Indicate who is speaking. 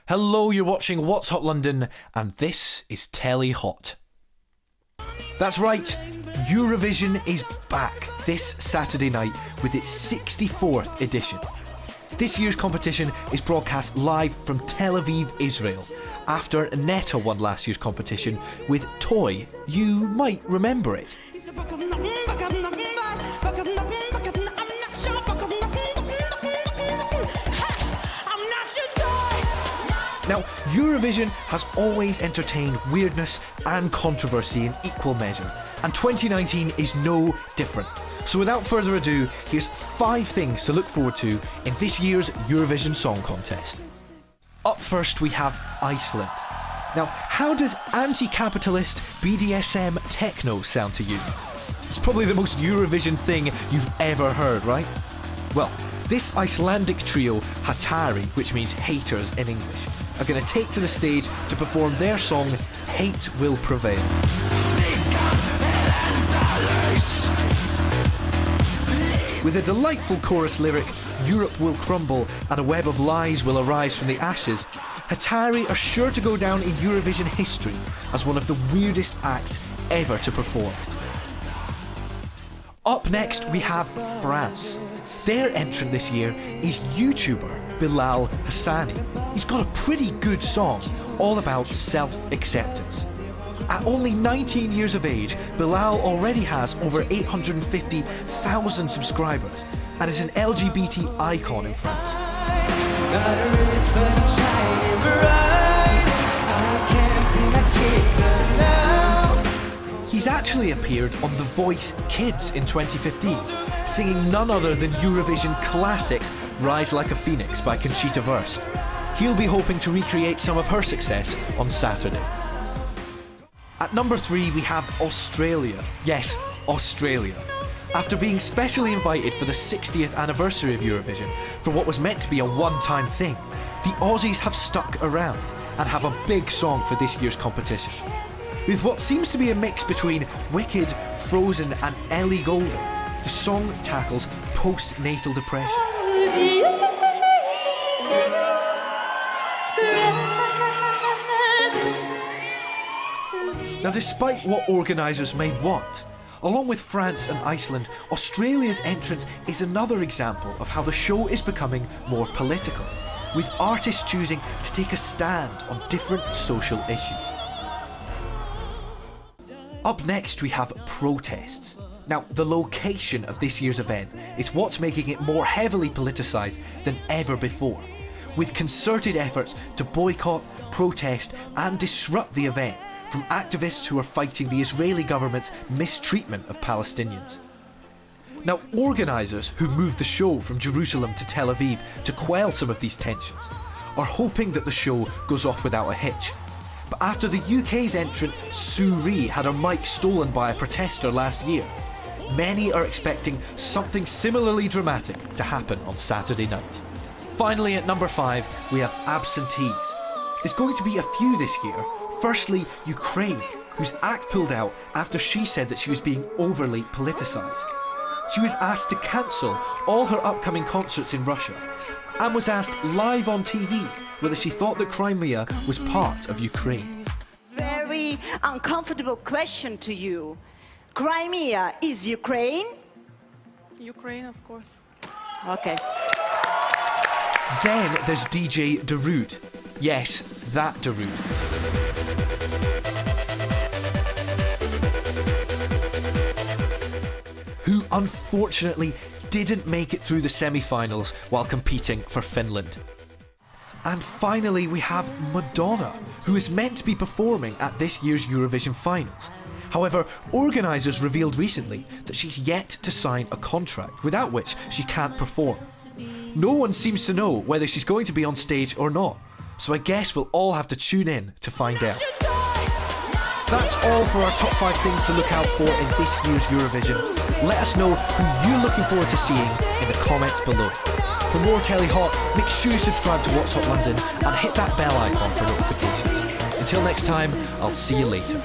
Speaker 1: Hello, you're watching What's Hot London, and this is Telly Hot. That's right, Eurovision is back this Saturday night with its 64th edition. This year's competition is broadcast live from Tel Aviv, Israel, after Netta won last year's competition with Toy. You might remember it. Now, Eurovision has always entertained weirdness and controversy in equal measure, and 2019 is no different. So without further ado, here's 5 things to look forward to in this year's Eurovision Song Contest. Up first, we have Iceland. Now, how does anti-capitalist BDSM techno sound to you? It's probably the most Eurovision thing you've ever heard, right? Well, this Icelandic trio, Hatari, which means haters in English, are going to take to the stage to perform their song Hate Will Prevail. With a delightful chorus lyric, Europe will crumble and a web of lies will arise from the ashes, Hatari are sure to go down in Eurovision history as one of the weirdest acts ever to perform. Up next we have France. Their entrant this year is YouTuber Bilal Hassani. He's got a pretty good song all about self-acceptance. At only 19 years of age, Bilal already has over 850,000 subscribers and is an LGBT icon in France. He's actually appeared on The Voice Kids in 2015, singing none other than Eurovision classic Rise Like a Phoenix by Conchita Wurst. He'll be hoping to recreate some of her success on Saturday. At number 3 we have Australia. Yes, Australia. After being specially invited for the 60th anniversary of Eurovision for what was meant to be a one-time thing, the Aussies have stuck around and have a big song for this year's competition. With what seems to be a mix between Wicked, Frozen and Ellie Goulding, the song tackles postnatal depression. Now, despite what organisers may want, along with France and Iceland, Australia's entrance is another example of how the show is becoming more political, with artists choosing to take a stand on different social issues. Up next we have protests. Now, the location of this year's event is what's making it more heavily politicised than ever before, with concerted efforts to boycott, protest and disrupt the event from activists who are fighting the Israeli government's mistreatment of Palestinians. Now, organisers who moved the show from Jerusalem to Tel Aviv to quell some of these tensions are hoping that the show goes off without a hitch. But after the UK's entrant Sue Ree had her mic stolen by a protester last year, many are expecting something similarly dramatic to happen on Saturday night. Finally, at number 5, we have absentees. There's going to be a few this year. Firstly, Ukraine, whose act pulled out after she said that she was being overly politicised. She was asked to cancel all her upcoming concerts in Russia and was asked live on TV whether she thought that Crimea was part of Ukraine.
Speaker 2: Very uncomfortable question to you. Crimea is Ukraine?
Speaker 3: Ukraine, of course.
Speaker 2: Okay.
Speaker 1: Then there's DJ Darude. Yes, that Darude. Who unfortunately didn't make it through the semi-finals while competing for Finland. And finally we have Madonna, who is meant to be performing at this year's Eurovision finals. However, organisers revealed recently that she's yet to sign a contract without which she can't perform. No one seems to know whether she's going to be on stage or not, so I guess we'll all have to tune in to find out. That's all for our top 5 things to look out for in this year's Eurovision. Let us know who you're looking forward to seeing in the comments below. For more Telly Hot, make sure you subscribe to What's Hot London and hit that bell icon for notifications. Until next time, I'll see you later.